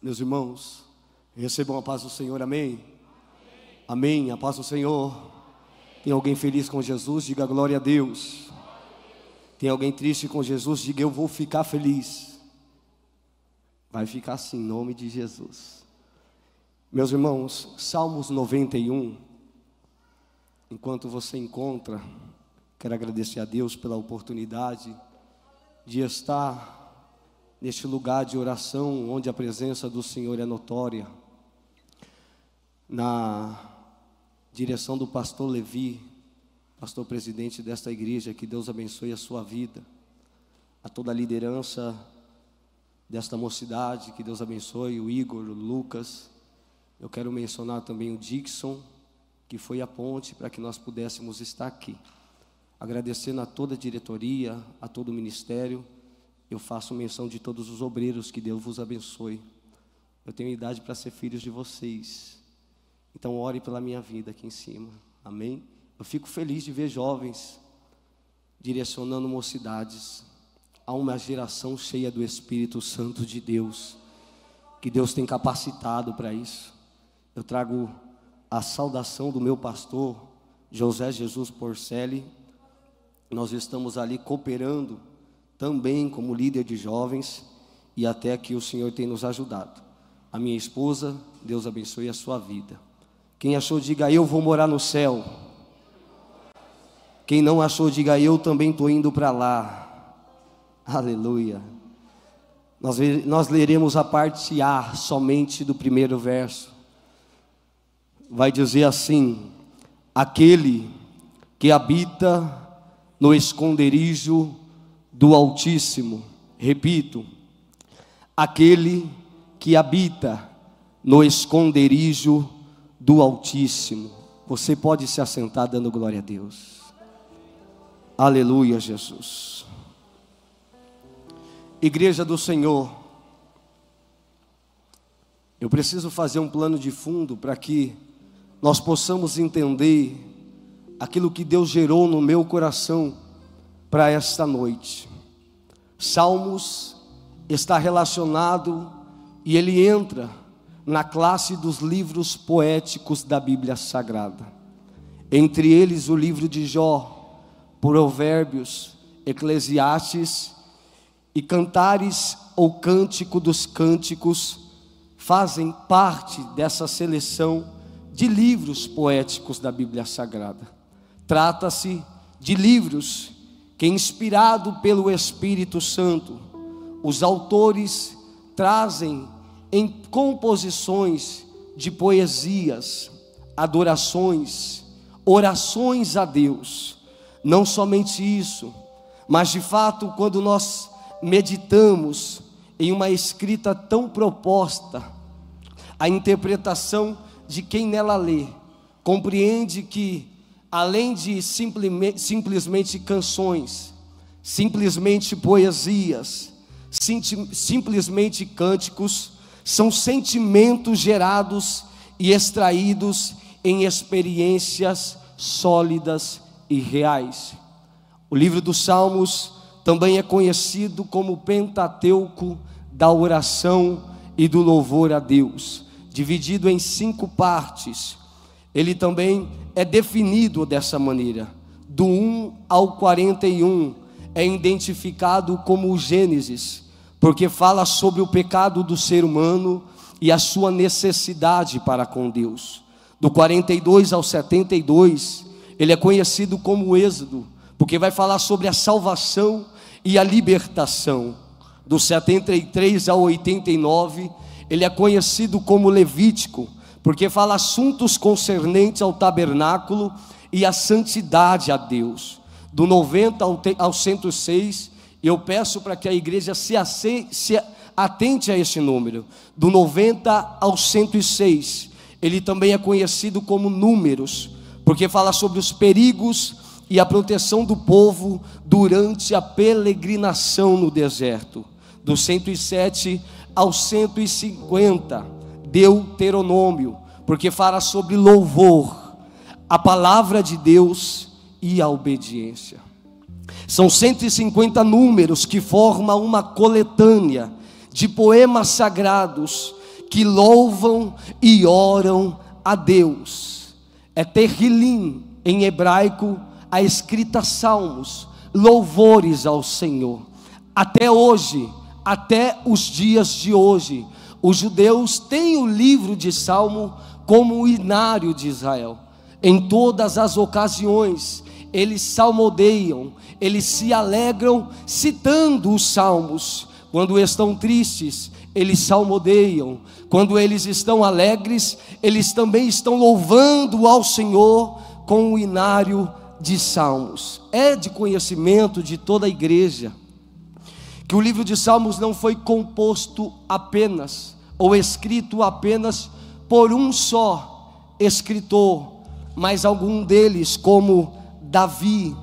Meus irmãos, recebam a paz do Senhor, amém? Amém, a paz do Senhor. Tem alguém feliz com Jesus? Diga glória a Deus. Tem alguém triste com Jesus? Diga eu vou ficar feliz. Vai ficar assim, em nome de Jesus. Meus irmãos, Salmos 91. Enquanto você encontra, quero agradecer a Deus pela oportunidade de estar neste lugar de oração, onde a presença do Senhor é notória, na direção do pastor Levi, pastor presidente desta igreja. Que Deus abençoe a sua vida, a toda a liderança desta mocidade, que Deus abençoe o Igor, o Lucas. Eu quero mencionar também o Dixon, que foi a ponte para que nós pudéssemos estar aqui. Agradecendo a toda a diretoria, a todo o ministério. Eu faço menção de todos os obreiros, que Deus vos abençoe. Eu tenho idade para ser filhos de vocês, então ore pela minha vida aqui em cima, amém? Eu fico feliz de ver jovens direcionando mocidades a uma geração cheia do Espírito Santo de Deus, que Deus tem capacitado para isso. Eu trago a saudação do meu pastor José Jesus Porcelli. Nós estamos ali cooperando também como líder de jovens, e até que o Senhor tem nos ajudado. A minha esposa, Deus abençoe a sua vida. Quem achou, diga eu vou morar no céu. Quem não achou, diga eu também estou indo para lá. Aleluia. Nós leremos a parte A somente do primeiro verso. Vai dizer assim: aquele que habita no esconderijo do Altíssimo. Repito, aquele que habita no esconderijo do Altíssimo. Você pode se assentar dando glória a Deus. Aleluia, Jesus. Igreja do Senhor, eu preciso fazer um plano de fundo para que nós possamos entender aquilo que Deus gerou no meu coração para esta noite. Salmos está relacionado e ele entra na classe dos livros poéticos da Bíblia Sagrada. Entre eles o livro de Jó, Provérbios, Eclesiastes e Cantares ou Cântico dos Cânticos fazem parte dessa seleção de livros poéticos da Bíblia Sagrada. Trata-se de livros que, inspirado pelo Espírito Santo, os autores trazem em composições de poesias, adorações, orações a Deus. Não somente isso, mas de fato, quando nós meditamos em uma escrita tão proposta, a interpretação de quem nela lê compreende que, além de simplesmente canções, simplesmente poesias, simplesmente cânticos, são sentimentos gerados e extraídos em experiências sólidas e reais. O livro dos Salmos também é conhecido como o Pentateuco da oração e do louvor a Deus, dividido em 5 partes. Ele também é definido dessa maneira: do 1 ao 41 é identificado como o Gênesis, porque fala sobre o pecado do ser humano e a sua necessidade para com Deus. Do 42 ao 72 ele é conhecido como o Êxodo, porque vai falar sobre a salvação e a libertação. Do 73 ao 89 ele é conhecido como Levítico, porque fala assuntos concernentes ao tabernáculo e à santidade a Deus. Do 90 ao 106, eu peço para que a igreja se atente a esse número. Do 90 ao 106, ele também é conhecido como Números, porque fala sobre os perigos e a proteção do povo durante a peregrinação no deserto. Do 107 ao 150, Deuteronômio, porque fala sobre louvor, a palavra de Deus e a obediência. São 150 números que formam uma coletânea de poemas sagrados que louvam e oram a Deus. É Terrilim em hebraico, a escrita salmos, louvores ao Senhor. Até hoje, até os dias de hoje, os judeus têm o livro de Salmo como o inário de Israel. Em todas as ocasiões, eles salmodeiam, eles se alegram citando os salmos. Quando estão tristes, eles salmodeiam. Quando eles estão alegres, eles também estão louvando ao Senhor com o inário de salmos. É de conhecimento de toda a igreja que o livro de Salmos não foi composto apenas, ou escrito apenas por um só escritor, mas algum deles, como Davi,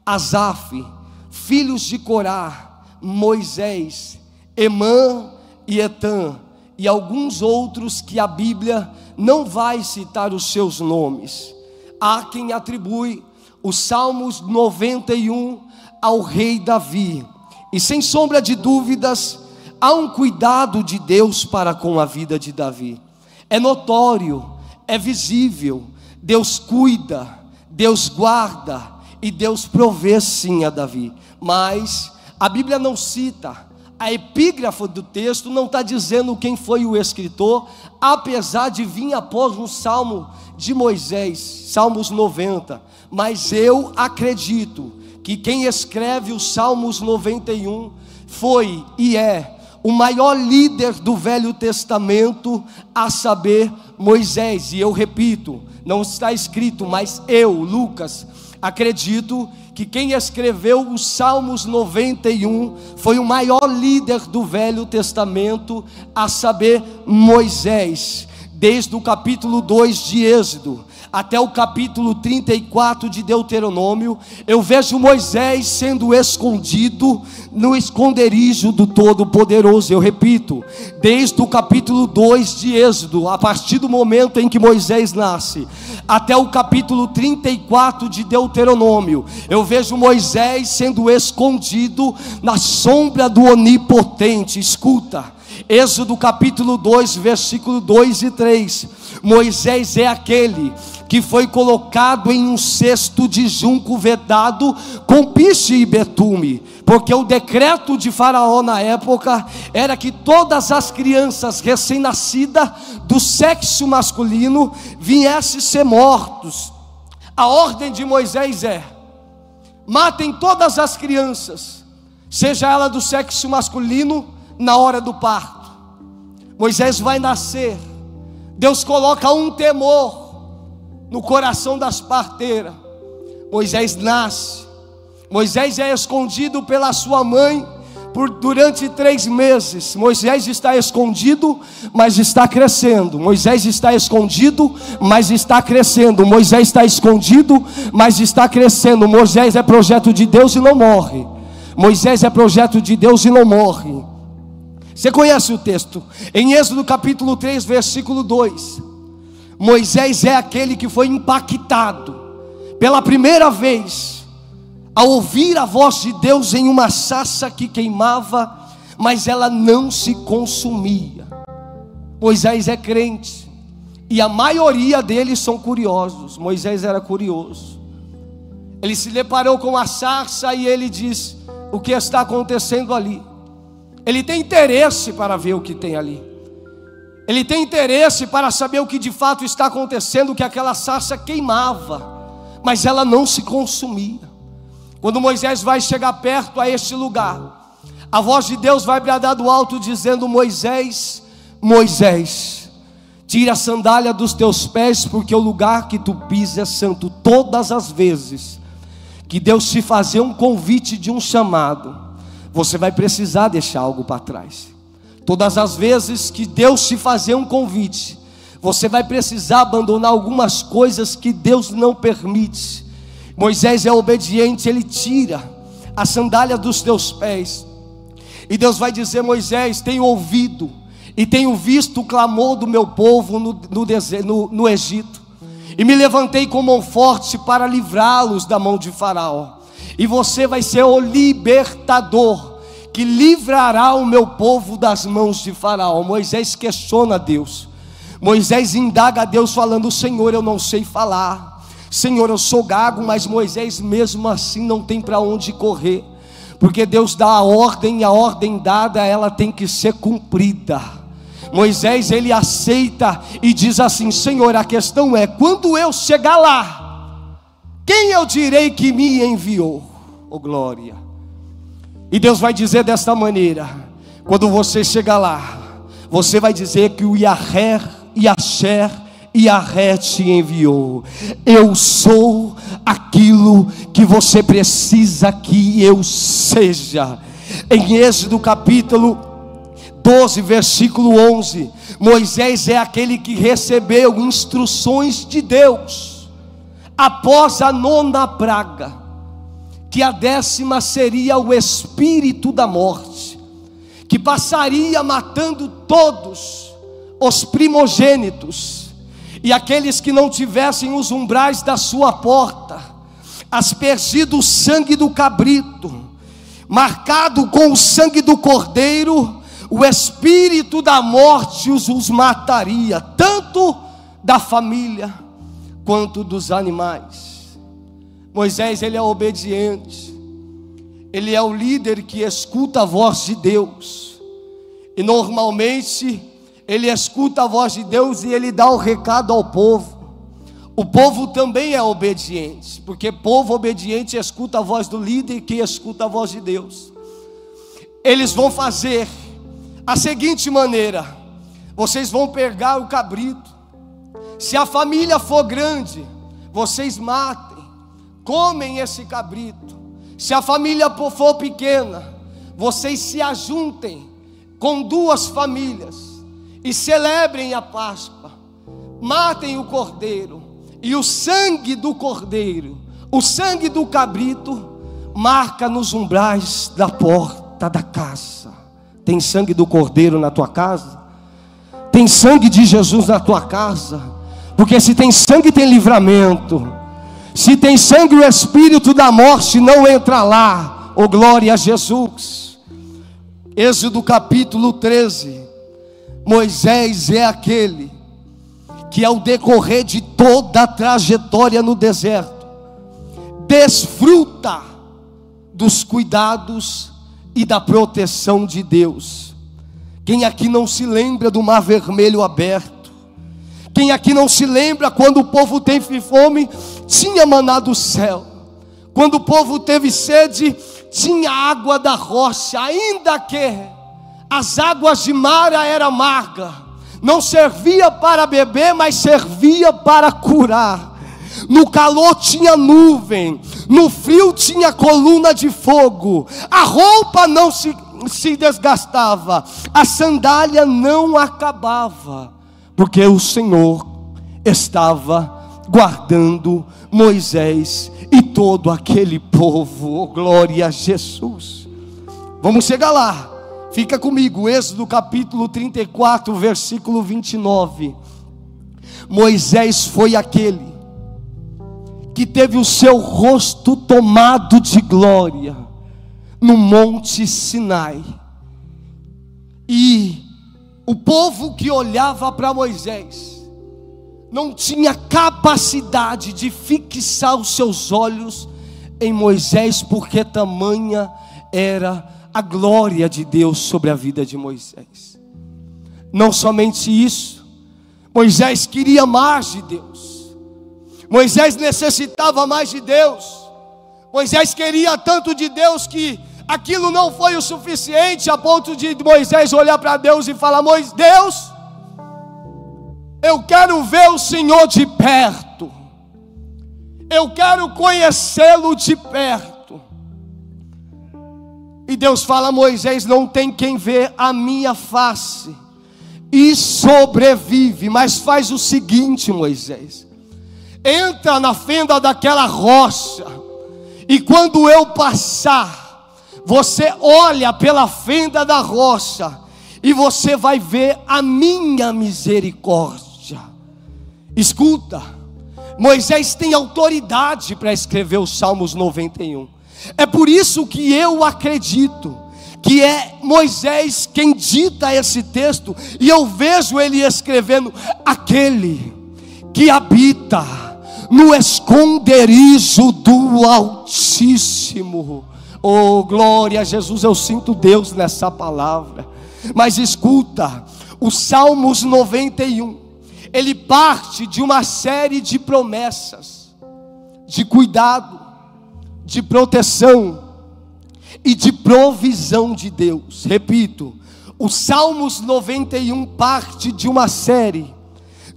Asaf, filhos de Corá, Moisés, Emã e Etã, e alguns outros que a Bíblia não vai citar os seus nomes. Há quem atribui os Salmos 91 ao rei Davi, e sem sombra de dúvidas, há um cuidado de Deus para com a vida de Davi. É notório, é visível, Deus cuida, Deus guarda e Deus provê sim a Davi. Mas a Bíblia não cita, a epígrafe do texto não está dizendo quem foi o escritor, apesar de vir após um salmo de Moisés, Salmos 90. Mas eu acredito que quem escreve os Salmos 91 foi e é o maior líder do Velho Testamento, a saber, Moisés. E eu repito, não está escrito, mas eu, Lucas, acredito que quem escreveu os Salmos 91 foi o maior líder do Velho Testamento, a saber, Moisés. Desde o capítulo 2 de Êxodo até o capítulo 34 de Deuteronômio, eu vejo Moisés sendo escondido no esconderijo do Todo-Poderoso. Eu repito, desde o capítulo 2 de Êxodo, a partir do momento em que Moisés nasce, até o capítulo 34 de Deuteronômio, eu vejo Moisés sendo escondido na sombra do Onipotente. Escuta, Êxodo capítulo 2, versículo 2 e 3, Moisés é aquele que foi colocado em um cesto de junco vedado com piche e betume, porque o decreto de Faraó na época era que todas as crianças recém-nascidas do sexo masculino viessem ser mortos. A ordem de Moisés é: matem todas as crianças, seja ela do sexo masculino, na hora do parto. Moisés vai nascer, Deus coloca um temor no coração das parteiras. Moisés nasce, Moisés é escondido pela sua mãe durante 3 meses. Moisés está escondido, mas está crescendo. Moisés está escondido, mas está crescendo. Moisés está escondido, mas está crescendo. Moisés é projeto de Deus e não morre. Moisés é projeto de Deus e não morre. Você conhece o texto? Em Êxodo capítulo 3, versículo 2, Moisés é aquele que foi impactado pela primeira vez ao ouvir a voz de Deus em uma sarça que queimava, mas ela não se consumia. Moisés é crente, e a maioria deles são curiosos. Moisés era curioso. Ele se deparou com a sarça e ele diz: o que está acontecendo ali? Ele tem interesse para ver o que tem ali. Ele tem interesse para saber o que de fato está acontecendo, que aquela sarça queimava, mas ela não se consumia. Quando Moisés vai chegar perto a este lugar, a voz de Deus vai bradar do alto dizendo: Moisés, Moisés, tira a sandália dos teus pés, porque o lugar que tu pisas é santo. Todas as vezes que Deus te fazer um convite de um chamado, você vai precisar deixar algo para trás. Todas as vezes que Deus te fazer um convite, você vai precisar abandonar algumas coisas que Deus não permite. Moisés é obediente, ele tira a sandália dos teus pés, e Deus vai dizer: Moisés, tenho ouvido e tenho visto o clamor do meu povo no Egito, e me levantei com mão forte para livrá-los da mão de Faraó, e você vai ser o libertador que livrará o meu povo das mãos de Faraó. Moisés questiona Deus. Moisés indaga a Deus falando: Senhor, eu não sei falar. Senhor, eu sou gago. Mas Moisés mesmo assim não tem para onde correr, porque Deus dá a ordem, e a ordem dada ela tem que ser cumprida. Moisés ele aceita e diz assim: Senhor, a questão é, quando eu chegar lá, quem eu direi que me enviou? Oh glória. E Deus vai dizer desta maneira: quando você chegar lá, você vai dizer que o Yahvé, Yasher, Yahvé te enviou. Eu sou aquilo que você precisa que eu seja. Em Êxodo capítulo 12, versículo 11, Moisés é aquele que recebeu instruções de Deus após a 9ª praga, que a 10ª seria o espírito da morte, que passaria matando todos os primogênitos, e aqueles que não tivessem os umbrais da sua porta, aspergido o sangue do cabrito, marcado com o sangue do cordeiro, o espírito da morte os mataria, tanto da família quanto dos animais. Moisés ele é obediente, ele é o líder que escuta a voz de Deus, e normalmente ele escuta a voz de Deus e ele dá o recado ao povo. O povo também é obediente, porque povo obediente escuta a voz do líder que escuta a voz de Deus. Eles vão fazer a seguinte maneira: vocês vão pegar o cabrito, se a família for grande, vocês matem, comem esse cabrito. Se a família for pequena, vocês se ajuntem com 2 famílias e celebrem a Páscoa. Matem o cordeiro, e o sangue do cordeiro, o sangue do cabrito, marca nos umbrais da porta da casa. Tem sangue do cordeiro na tua casa? Tem sangue de Jesus na tua casa? Porque se tem sangue tem livramento. Se tem sangue, o espírito da morte não entra lá. Oh glória a Jesus. Êxodo capítulo 13. Moisés é aquele que ao decorrer de toda a trajetória no deserto, desfruta dos cuidados e da proteção de Deus. Quem aqui não se lembra do Mar Vermelho aberto? Quem aqui não se lembra quando o povo teve fome, tinha maná do céu? Quando o povo teve sede, tinha água da rocha, ainda que as águas de Mara eram amargas, não servia para beber, mas servia para curar. No calor tinha nuvem, no frio tinha coluna de fogo, a roupa não se desgastava, a sandália não acabava, porque o Senhor estava guardando Moisés e todo aquele povo. Oh, glória a Jesus. Vamos chegar lá, fica comigo. Êxodo capítulo 34, versículo 29. Moisés foi aquele que teve o seu rosto tomado de glória no monte Sinai, e o povo que olhava para Moisés não tinha capacidade de fixar os seus olhos em Moisés, porque tamanha era a glória de Deus sobre a vida de Moisés. Não somente isso, Moisés queria mais de Deus. Moisés necessitava mais de Deus. Moisés queria tanto de Deus que aquilo não foi o suficiente, a ponto de Moisés olhar para Deus e falar: Deus, eu quero ver o Senhor de perto, eu quero conhecê-lo de perto. E Deus fala: Moisés, não tem quem vê a minha face e sobrevive, mas faz o seguinte, Moisés, entra na fenda daquela rocha, e quando eu passar, você olha pela fenda da rocha, e você vai ver a minha misericórdia. Escuta, Moisés tem autoridade para escrever os Salmos 91. É por isso que eu acredito que é Moisés quem dita esse texto, e eu vejo ele escrevendo: aquele que habita no esconderijo do Altíssimo. Oh, glória a Jesus, eu sinto Deus nessa palavra. Mas escuta, o Salmos 91, ele parte de uma série de promessas, de cuidado, de proteção e de provisão de Deus. Repito, o Salmos 91 parte de uma série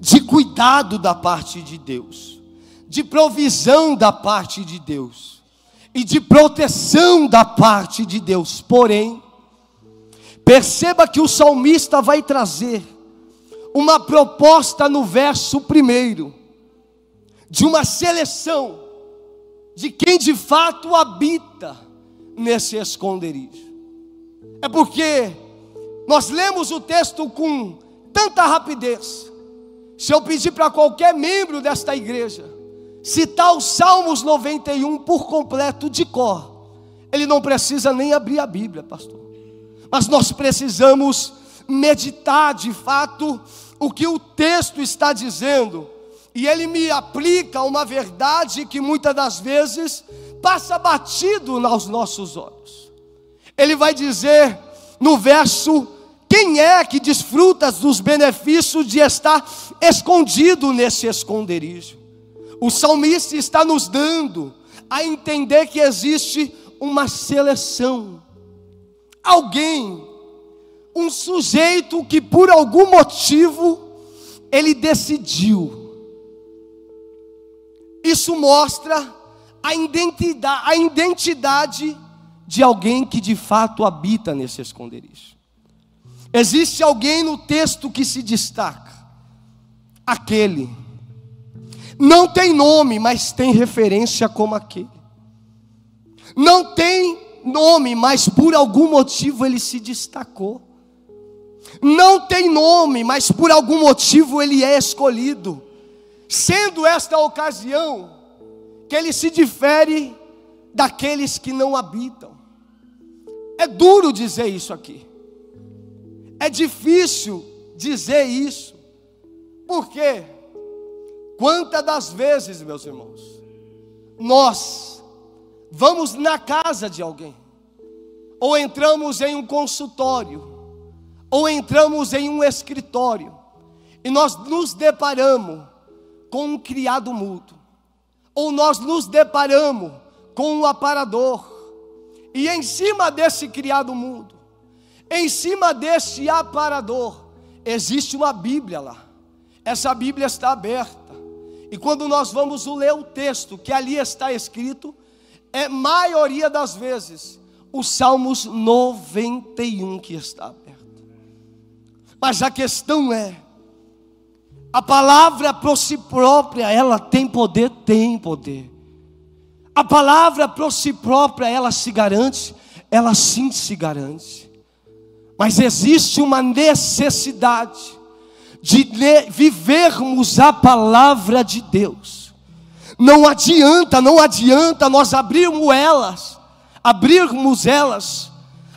de cuidado da parte de Deus, de provisão da parte de Deus e de proteção da parte de Deus. Porém, perceba que o salmista vai trazer uma proposta no verso 1, de uma seleção de quem de fato habita nesse esconderijo. É porque nós lemos o texto com tanta rapidez. Se eu pedir para qualquer membro desta igreja citar os Salmos 91 por completo de cor, ele não precisa nem abrir a Bíblia, pastor. Mas nós precisamos meditar de fato o que o texto está dizendo, e ele me aplica uma verdade que muitas das vezes passa batido aos nossos olhos. Ele vai dizer no verso: quem é que desfruta dos benefícios de estar escondido nesse esconderijo? O salmista está nos dando a entender que existe uma seleção. Alguém, um sujeito que por algum motivo ele decidiu. Isso mostra a identidade de alguém que de fato habita nesse esconderijo. Existe alguém no texto que se destaca. Aquele não tem nome, mas tem referência como aquele. Não tem nome, mas por algum motivo ele se destacou. Não tem nome, mas por algum motivo ele é escolhido, sendo esta a ocasião que ele se difere daqueles que não habitam. É duro dizer isso aqui, é difícil dizer isso, porque quantas das vezes, meus irmãos, nós vamos na casa de alguém, ou entramos em um consultório, ou entramos em um escritório, e nós nos deparamos com um criado mudo, ou nós nos deparamos com um aparador, e em cima desse criado mudo, em cima desse aparador, existe uma Bíblia lá. Essa Bíblia está aberta, e quando nós vamos ler o texto que ali está escrito, é maioria das vezes o Salmos 91 que está aberto. Mas a questão é, a palavra por si própria, ela tem poder? Tem poder. A palavra por si própria, ela se garante? Ela sim se garante. Mas existe uma necessidade de vivermos a palavra de Deus. Não adianta nós abrirmos elas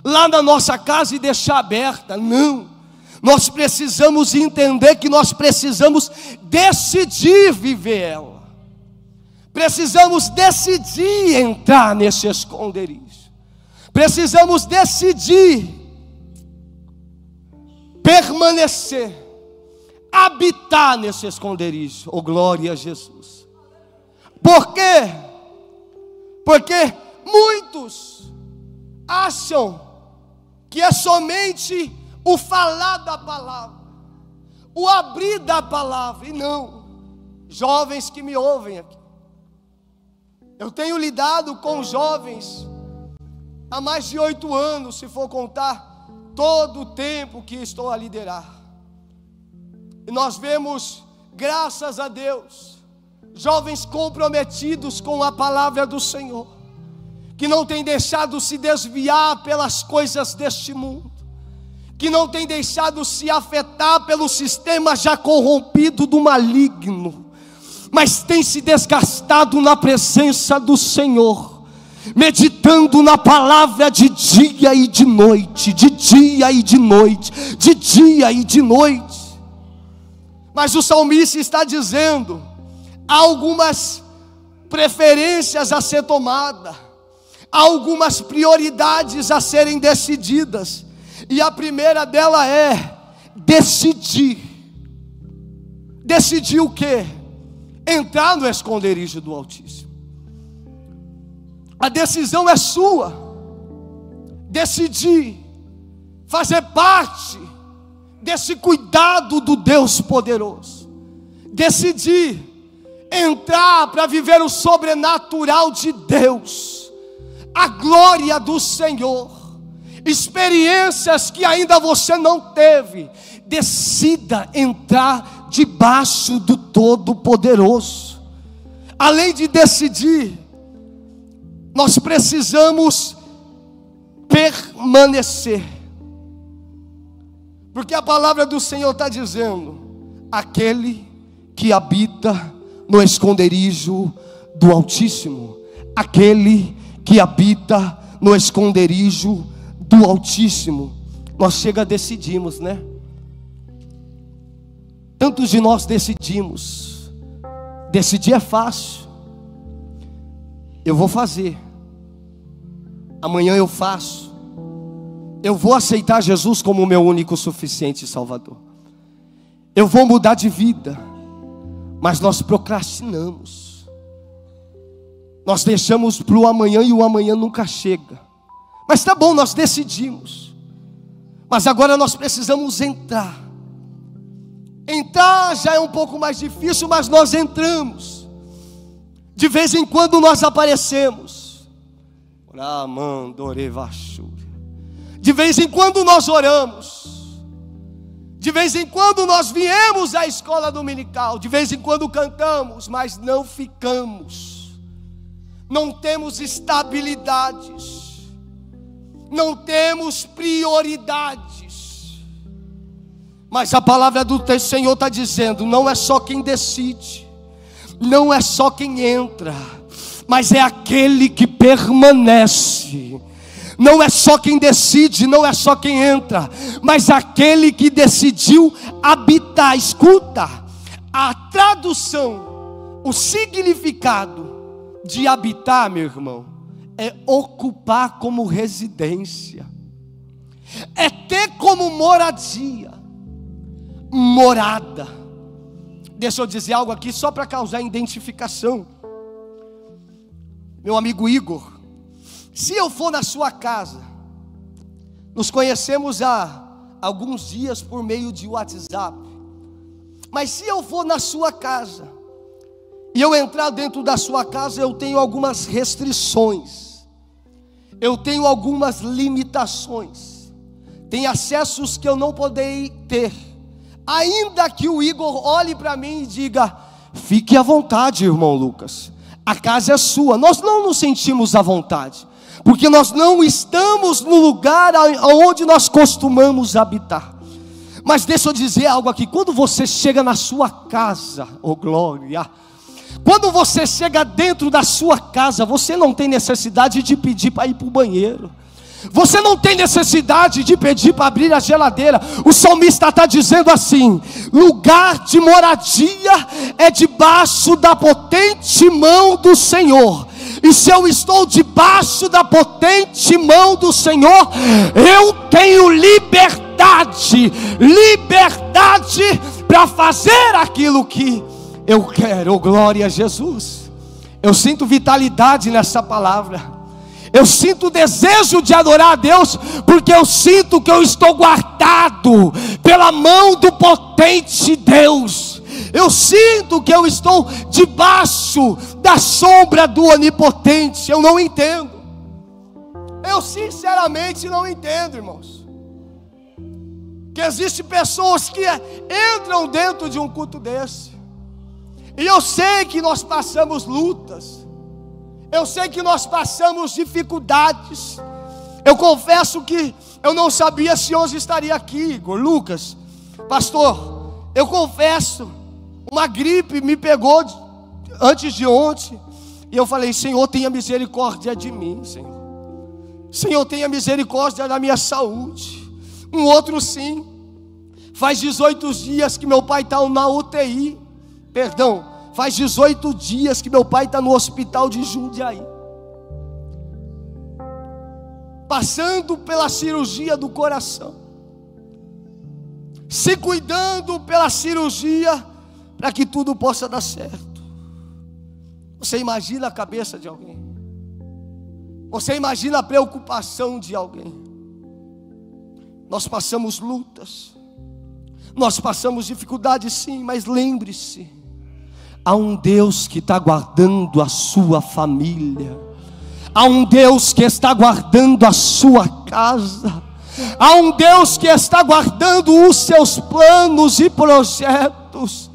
lá na nossa casa e deixar aberta. Não. Nós precisamos entender que nós precisamos decidir viver ela. Precisamos decidir entrar nesse esconderijo. Precisamos decidir permanecer, habitar nesse esconderijo. Oh, glória a Jesus. Por quê? Porque muitos acham que é somente o falar da palavra, o abrir da palavra. E não, jovens que me ouvem aqui, eu tenho lidado com jovens há mais de 8 anos, se for contar todo o tempo que estou a liderar. E nós vemos, graças a Deus, jovens comprometidos com a palavra do Senhor, que não têm deixado se desviar pelas coisas deste mundo, que não têm deixado se afetar pelo sistema já corrompido do maligno, mas têm se desgastado na presença do Senhor, meditando na palavra de dia e de noite, de dia e de noite, de dia e de noite. Mas o salmista está dizendo, há algumas preferências a ser tomada, há algumas prioridades a serem decididas, e a primeira dela é decidir. Decidir o quê? Entrar no esconderijo do Altíssimo. A decisão é sua. Decidir fazer parte desse cuidado do Deus poderoso. Decidir entrar para viver o sobrenatural de Deus, a glória do Senhor, experiências que ainda você não teve. Decida entrar debaixo do Todo-Poderoso. Além de decidir, nós precisamos permanecer, porque a palavra do Senhor está dizendo: aquele que habita no esconderijo do Altíssimo, aquele que habita no esconderijo do Altíssimo. Nós decidimos, né? Tantos de nós decidimos. Decidir é fácil. Eu vou fazer. Amanhã eu faço. Eu vou aceitar Jesus como o meu único, suficiente Salvador. Eu vou mudar de vida. Mas nós procrastinamos. Nós deixamos para o amanhã e o amanhã nunca chega. Mas tá bom, nós decidimos. Mas agora nós precisamos entrar. Entrar já é um pouco mais difícil, mas nós entramos. De vez em quando nós aparecemos. De vez em quando nós oramos. De vez em quando nós viemos à escola dominical. De vez em quando cantamos, mas não ficamos. Não temos estabilidades. Não temos prioridades. Mas a palavra do Senhor está dizendo: não é só quem decide, não é só quem entra, mas é aquele que permanece. Não é só quem decide, não é só quem entra, mas aquele que decidiu habitar. Escuta, a tradução, o significado de habitar, meu irmão, é ocupar como residência, é ter como moradia, morada. Deixa eu dizer algo aqui só para causar identificação. Meu amigo Igor, se eu for na sua casa, nos conhecemos há alguns dias por meio de WhatsApp, mas se eu for na sua casa e eu entrar dentro da sua casa, eu tenho algumas restrições, eu tenho algumas limitações, tem acessos que eu não poderei ter, ainda que o Igor olhe para mim e diga: fique à vontade, irmão Lucas, a casa é sua. Nós não nos sentimos à vontade, porque nós não estamos no lugar onde nós costumamos habitar. Mas deixa eu dizer algo aqui: quando você chega na sua casa, oh glória, quando você chega dentro da sua casa, você não tem necessidade de pedir para ir para o banheiro. Você não tem necessidade de pedir para abrir a geladeira. O salmista está dizendo assim: lugar de moradia é debaixo da potente mão do Senhor. E se eu estou debaixo da potente mão do Senhor, eu tenho liberdade para fazer aquilo que eu quero. Glória a Jesus. Eu sinto vitalidade nessa palavra. Eu sinto o desejo de adorar a Deus, porque eu sinto que eu estou guardado pela mão do potente Deus. Eu sinto que eu estou debaixo da sombra do onipotente. Eu não entendo. Eu sinceramente não entendo, irmãos, que existem pessoas que entram dentro de um culto desse. E eu sei que nós passamos lutas. Eu sei que nós passamos dificuldades. Eu confesso que eu não sabia se hoje estaria aqui, Igor, Lucas, pastor. Eu confesso, uma gripe me pegou antes de ontem. E eu falei: Senhor, tenha misericórdia de mim, Senhor. Senhor, tenha misericórdia da minha saúde. Um outro sim. Faz 18 dias que meu pai está na UTI. Perdão, faz 18 dias que meu pai está no hospital de Jundiaí, passando pela cirurgia do coração, se cuidando pela cirurgia, para que tudo possa dar certo. Você imagina a cabeça de alguém? Você imagina a preocupação de alguém? Nós passamos lutas, nós passamos dificuldades sim, mas lembre-se, há um Deus que está guardando a sua família, há um Deus que está guardando a sua casa, há um Deus que está guardando os seus planos e projetos.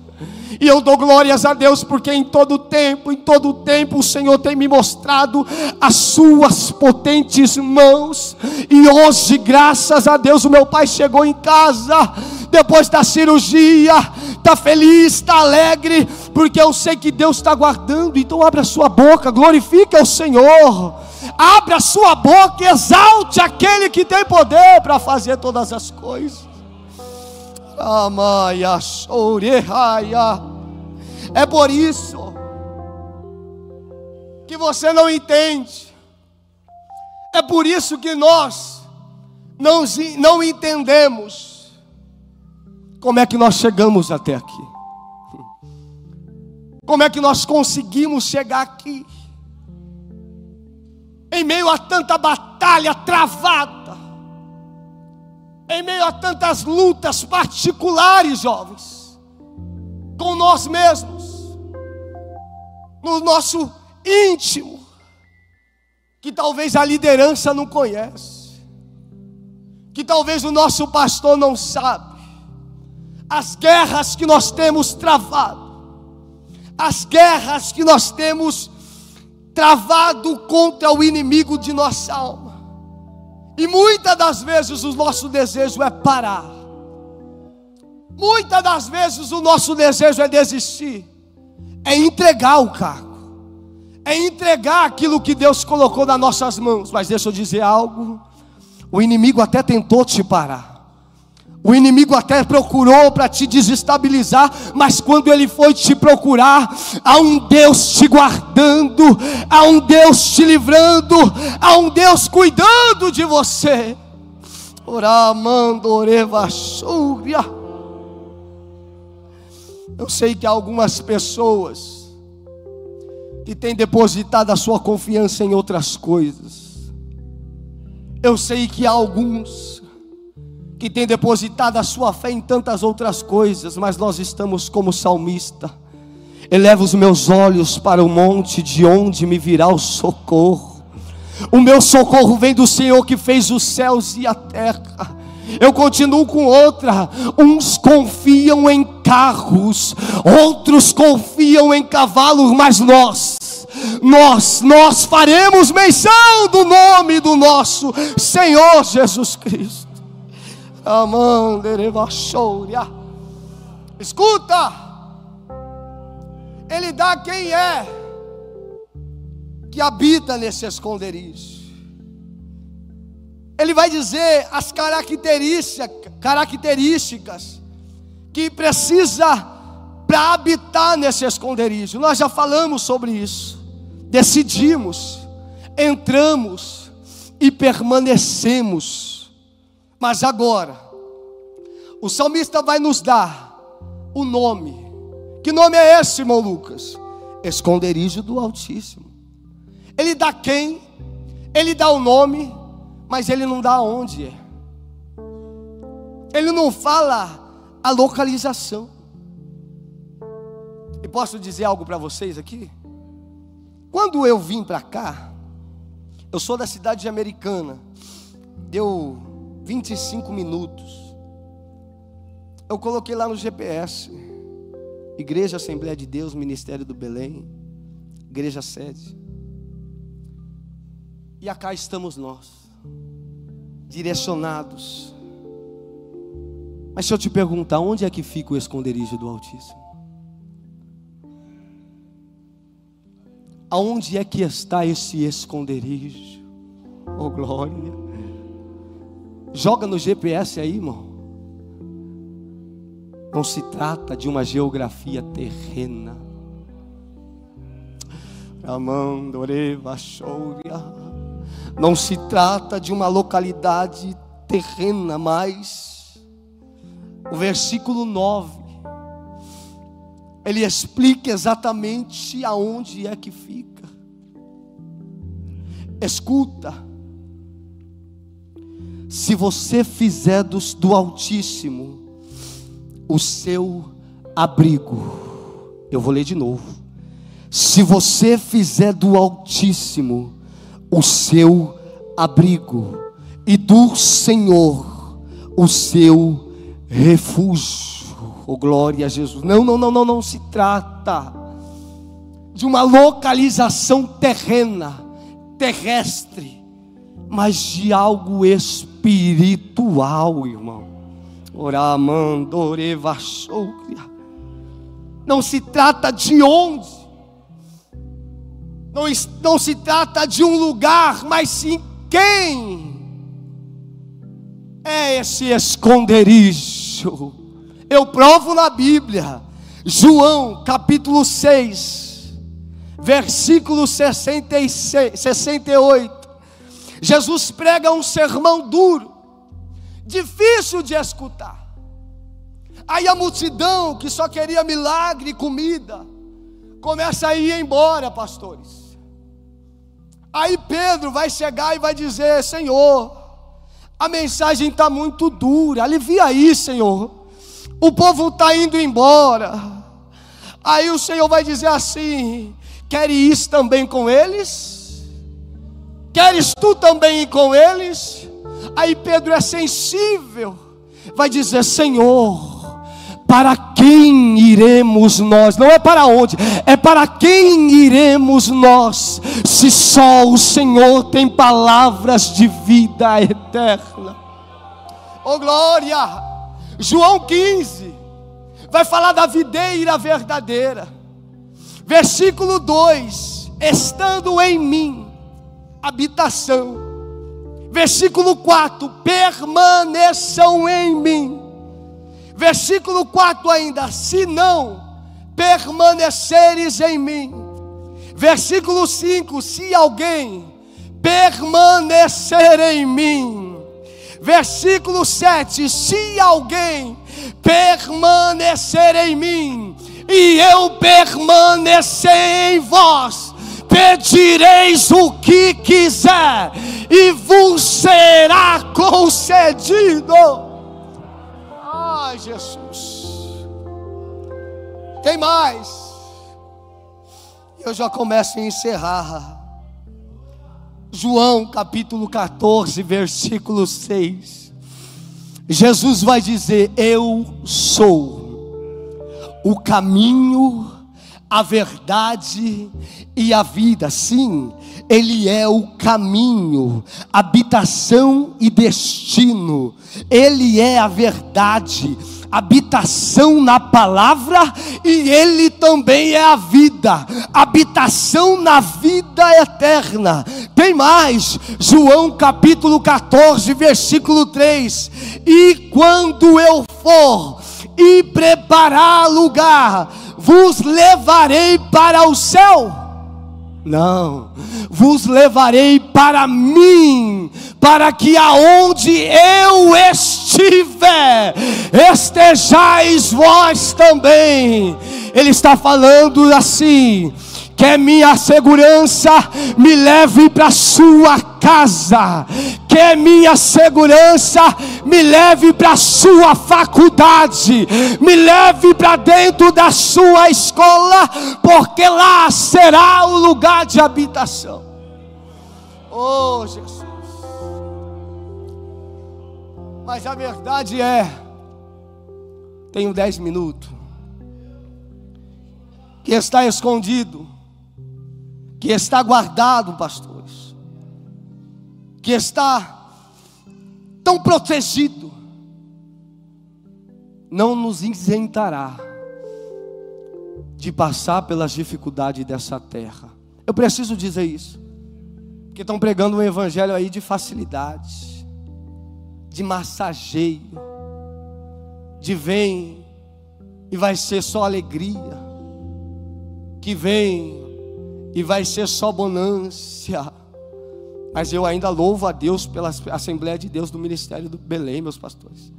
E eu dou glórias a Deus, porque em todo tempo o Senhor tem me mostrado as suas potentes mãos. E hoje, graças a Deus, o meu pai chegou em casa depois da cirurgia, está feliz, está alegre, porque eu sei que Deus está guardando. Então abra a sua boca, glorifique ao Senhor, abra a sua boca e exalte aquele que tem poder para fazer todas as coisas. É por isso que você não entende, é por isso que nós não entendemos como é que nós chegamos até aqui, como é que nós conseguimos chegar aqui, em meio a tanta batalha travada, em meio a tantas lutas particulares, jovens, com nós mesmos, no nosso íntimo, que talvez a liderança não conhece, que talvez o nosso pastor não sabe, as guerras que nós temos travado, as guerras que nós temos travado contra o inimigo de nossa alma. E muitas das vezes o nosso desejo é parar, muitas das vezes o nosso desejo é desistir, é entregar o cargo, é entregar aquilo que Deus colocou nas nossas mãos. Mas deixa eu dizer algo: o inimigo até tentou te parar, o inimigo até procurou para te desestabilizar, mas quando ele foi te procurar, há um Deus te guardando, há um Deus te livrando, há um Deus cuidando de você. Eu sei que há algumas pessoas que têm depositado a sua confiança em outras coisas. Eu sei que há alguns que têm depositado a sua fé em tantas outras coisas, mas nós estamos como o salmista: eleva os meus olhos para o monte, de onde me virá o socorro. O meu socorro vem do Senhor que fez os céus e a terra. Eu continuo com outra: uns confiam em carros, outros confiam em cavalos, mas nós faremos menção do nome do nosso Senhor Jesus Cristo. Escuta, Ele dá quem é que habita nesse esconderijo. Ele vai dizer as características que precisa para habitar nesse esconderijo. Nós já falamos sobre isso, decidimos, entramos e permanecemos. Mas agora, o salmista vai nos dar o nome. Que nome é esse, irmão Lucas? Esconderijo do Altíssimo. Ele dá quem? Ele dá o nome, mas ele não dá onde é. Ele não fala a localização. E posso dizer algo para vocês aqui? Quando eu vim para cá, eu sou da cidade de Americana, deu 25 minutos. Eu coloquei lá no GPS: Igreja Assembleia de Deus, Ministério do Belém, Igreja Sede. E acá estamos nós, direcionados. Mas se eu te perguntar, onde é que fica o esconderijo do Altíssimo? Aonde é que está esse esconderijo? Oh glória. Joga no GPS aí, irmão. Não se trata de uma geografia terrena. Não se trata de uma localidade terrena, mas o versículo 9 ele explica exatamente aonde é que fica. Escuta. Se você fizer do Altíssimo o seu abrigo, eu vou ler de novo. Se você fizer do Altíssimo o seu abrigo, e do Senhor o seu refúgio. Oh glória a Jesus. Não se trata de uma localização terrena, terrestre, mas de algo espiritual, irmão. Não se trata de onde, não se trata de um lugar, mas sim quem é esse esconderijo. Eu provo na Bíblia. João capítulo 6, versículo 68. Jesus prega um sermão duro, difícil de escutar. Aí a multidão que só queria milagre e comida começa a ir embora, pastores. Aí Pedro vai chegar e vai dizer: Senhor, a mensagem está muito dura, alivia aí, Senhor. O povo está indo embora. Aí o Senhor vai dizer assim: queres ir também com eles? Queres tu também ir com eles? Aí Pedro é sensível, vai dizer: Senhor, para quem iremos nós? Não é para onde, é para quem iremos nós, se só o Senhor tem palavras de vida eterna. Oh glória! João 15 vai falar da videira verdadeira. Versículo 2: estando em mim habitação. Versículo 4: permaneçam em mim. Versículo 4 ainda: se não permaneceres em mim. Versículo 5: se alguém permanecer em mim. Versículo 7: se alguém permanecer em mim e eu permanecer em vós, pedireis o que quiser e vos será concedido. Ai, Jesus. Tem mais. Eu já começo a encerrar. João capítulo 14, versículo 6. Jesus vai dizer: eu sou o caminho, a verdade e a vida. Sim, Ele é o caminho, habitação e destino. Ele é a verdade, habitação na palavra, e Ele também é a vida, habitação na vida eterna. Tem mais, João capítulo 14, versículo 3: e quando eu for e preparar lugar, vos levarei para o céu. Não, vos levarei para mim, para que aonde eu estiver, estejais vós também. Ele está falando assim: que minha segurança me leve para a sua casa, que minha segurança me leve para a sua faculdade, me leve para dentro da sua escola, porque lá será o lugar de habitação. Oh Jesus. Mas a verdade é, tenho 10 minutos, que está escondido, que está guardado, pastores, que está tão protegido, não nos isentará de passar pelas dificuldades dessa terra. Eu preciso dizer isso, porque estão pregando um evangelho aí de facilidade, de massageio, de vem e vai ser só alegria, que vem e vai ser só bonância. Mas eu ainda louvo a Deus pela Assembleia de Deus do Ministério do Belém, meus pastores,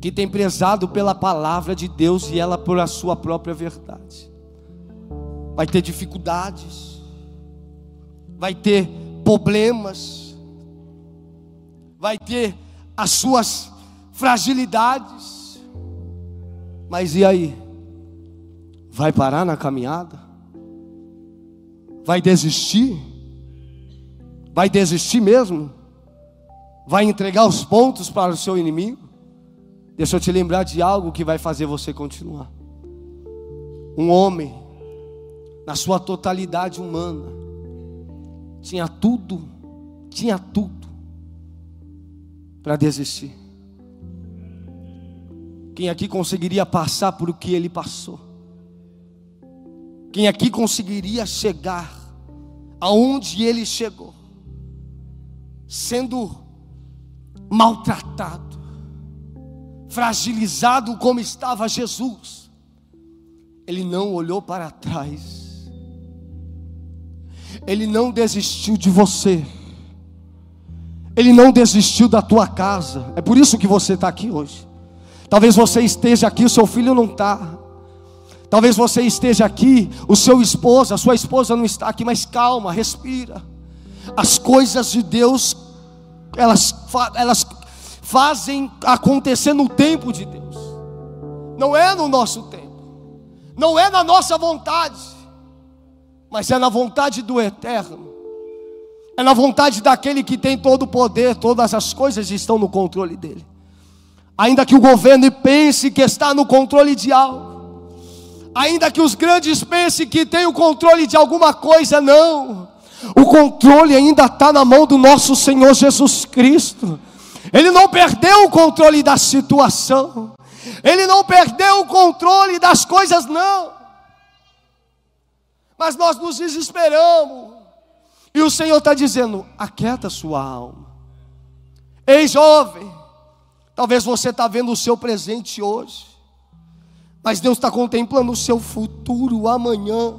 que tem prezado pela palavra de Deus e ela por a sua própria verdade. Vai ter dificuldades, vai ter problemas, vai ter as suas fragilidades, mas e aí? Vai parar na caminhada? Vai desistir? Vai desistir mesmo? Vai entregar os pontos para o seu inimigo? Deixa eu te lembrar de algo que vai fazer você continuar. Um homem, na sua totalidade humana, tinha tudo para desistir. Quem aqui conseguiria passar por o que ele passou? Quem aqui conseguiria chegar aonde ele chegou? Sendo maltratado, fragilizado como estava Jesus, ele não olhou para trás, ele não desistiu de você, ele não desistiu da tua casa. É por isso que você está aqui hoje. Talvez você esteja aqui, o seu filho não está. Talvez você esteja aqui, a sua esposa não está aqui, mas calma, respira. As coisas de Deus, elas fazem acontecer no tempo de Deus. Não é no nosso tempo, não é na nossa vontade, mas é na vontade do Eterno. É na vontade daquele que tem todo o poder. Todas as coisas estão no controle dele. Ainda que o governo pense que está no controle de algo, ainda que os grandes pensem que tem o controle de alguma coisa, não. O controle ainda está na mão do nosso Senhor Jesus Cristo. Ele não perdeu o controle da situação, ele não perdeu o controle das coisas, não. Mas nós nos desesperamos, e o Senhor está dizendo: aquieta sua alma. Ei, jovem, talvez você está vendo o seu presente hoje, mas Deus está contemplando o seu futuro amanhã.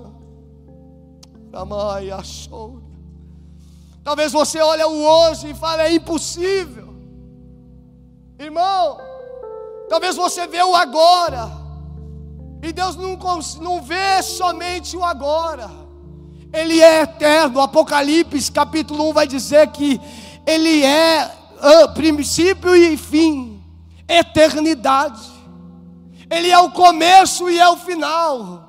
Talvez você olhe o hoje e fale: é impossível. Irmão, talvez você vê o agora, e Deus não vê somente o agora. Ele é eterno. Apocalipse capítulo 1 vai dizer que Ele é princípio e fim, eternidade. Ele é o começo e é o final.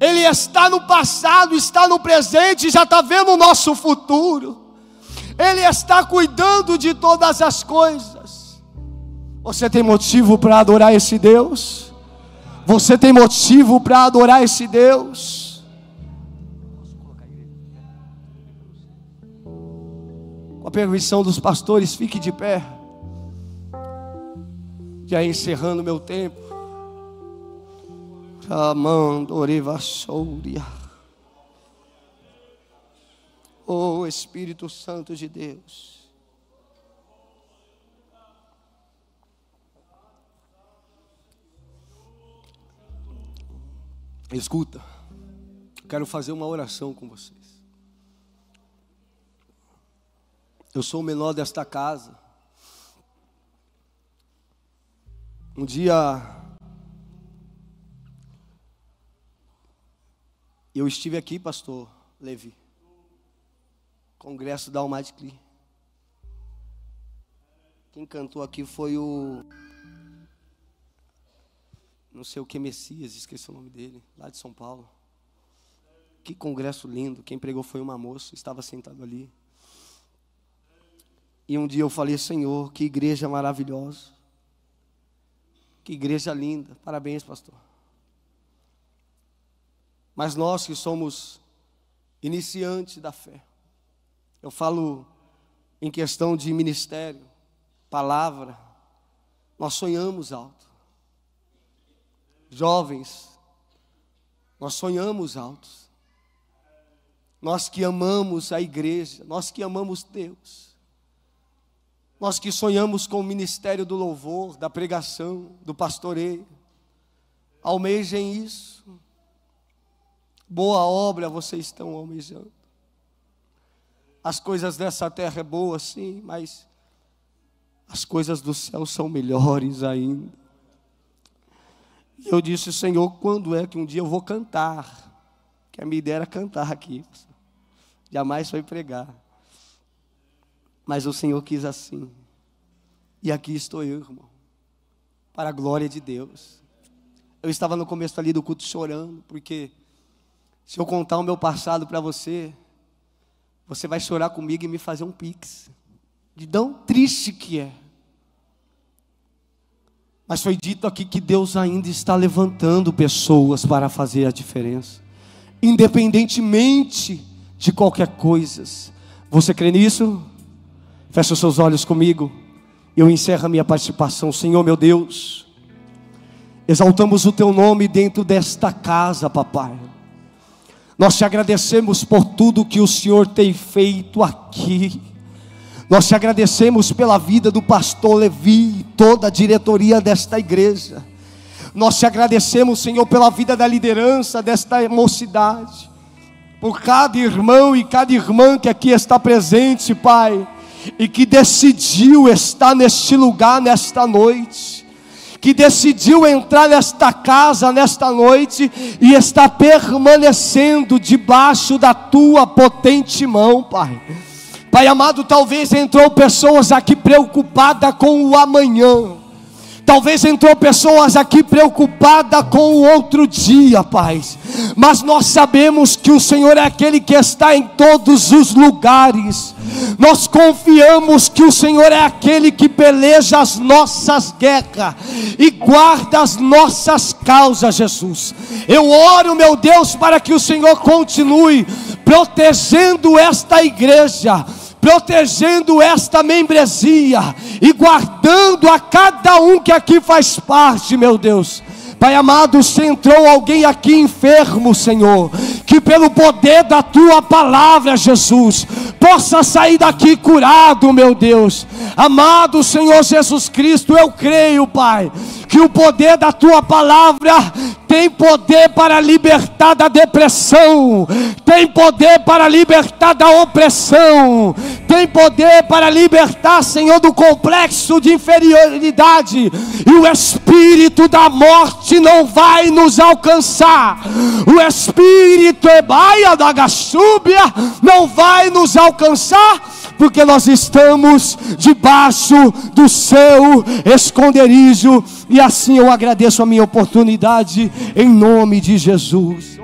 Ele está no passado, está no presente, já está vendo o nosso futuro. Ele está cuidando de todas as coisas. Você tem motivo para adorar esse Deus? Você tem motivo para adorar esse Deus? Com a permissão dos pastores, fique de pé. Já encerrando meu tempo. Oh Espírito Santo de Deus, escuta, quero fazer uma oração com vocês. Eu sou o menor desta casa. Um dia eu estive aqui, pastor Levi, congresso da Almighty Clean. Quem cantou aqui foi o, não sei o que, Messias, esqueci o nome dele, lá de São Paulo. Que congresso lindo. Quem pregou foi uma moça, estava sentado ali. E um dia eu falei: Senhor, que igreja maravilhosa, que igreja linda. Parabéns, pastor. Mas nós que somos iniciantes da fé, eu falo em questão de ministério, palavra, nós sonhamos alto. Jovens, nós sonhamos alto. nós que amamos a igreja, nós que amamos Deus, nós que sonhamos com o ministério do louvor, da pregação, do pastoreio, almejem isso. Boa obra vocês estão almejando. As coisas dessa terra é boa, sim, mas as coisas do céu são melhores ainda. E eu disse: Senhor, quando é que um dia eu vou cantar? Que a minha ideia era cantar aqui, jamais foi pregar. Mas o Senhor quis assim. E aqui estou eu, irmão, para a glória de Deus. Eu estava no começo ali do culto chorando, porque se eu contar o meu passado para você, você vai chorar comigo e me fazer um pix, de tão triste que é. Mas foi dito aqui que Deus ainda está levantando pessoas para fazer a diferença, independentemente de qualquer coisa. Você crê nisso? Feche os seus olhos comigo. Eu encerro a minha participação. Senhor meu Deus, exaltamos o Teu nome dentro desta casa, papai. Nós te agradecemos por tudo que o Senhor tem feito aqui. Nós te agradecemos pela vida do pastor Levi e toda a diretoria desta igreja. Nós te agradecemos, Senhor, pela vida da liderança desta mocidade, por cada irmão e cada irmã que aqui está presente, Pai, e que decidiu estar neste lugar nesta noite, que decidiu entrar nesta casa nesta noite e está permanecendo debaixo da Tua potente mão, Pai. Pai amado, talvez entrou pessoas aqui preocupadas com o amanhã, talvez entrou pessoas aqui preocupadas com o outro dia, Pai, mas nós sabemos que o Senhor é aquele que está em todos os lugares. Nós confiamos que o Senhor é aquele que peleja as nossas guerras e guarda as nossas causas, Jesus. Eu oro, meu Deus, para que o Senhor continue protegendo esta igreja, protegendo esta membresia e guardando a cada um que aqui faz parte, meu Deus. Pai amado, se entrou alguém aqui enfermo, Senhor, que pelo poder da Tua palavra, Jesus, possa sair daqui curado, meu Deus. Amado Senhor Jesus Cristo, eu creio, Pai, que o poder da Tua palavra tem poder para libertar da depressão, tem poder para libertar da opressão, tem poder para libertar, Senhor, do complexo de inferioridade, e o espírito da morte não vai nos alcançar, o espírito ebaia da gastúbia não vai nos alcançar, porque nós estamos debaixo do Seu esconderijo. E assim eu agradeço a minha oportunidade, em nome de Jesus.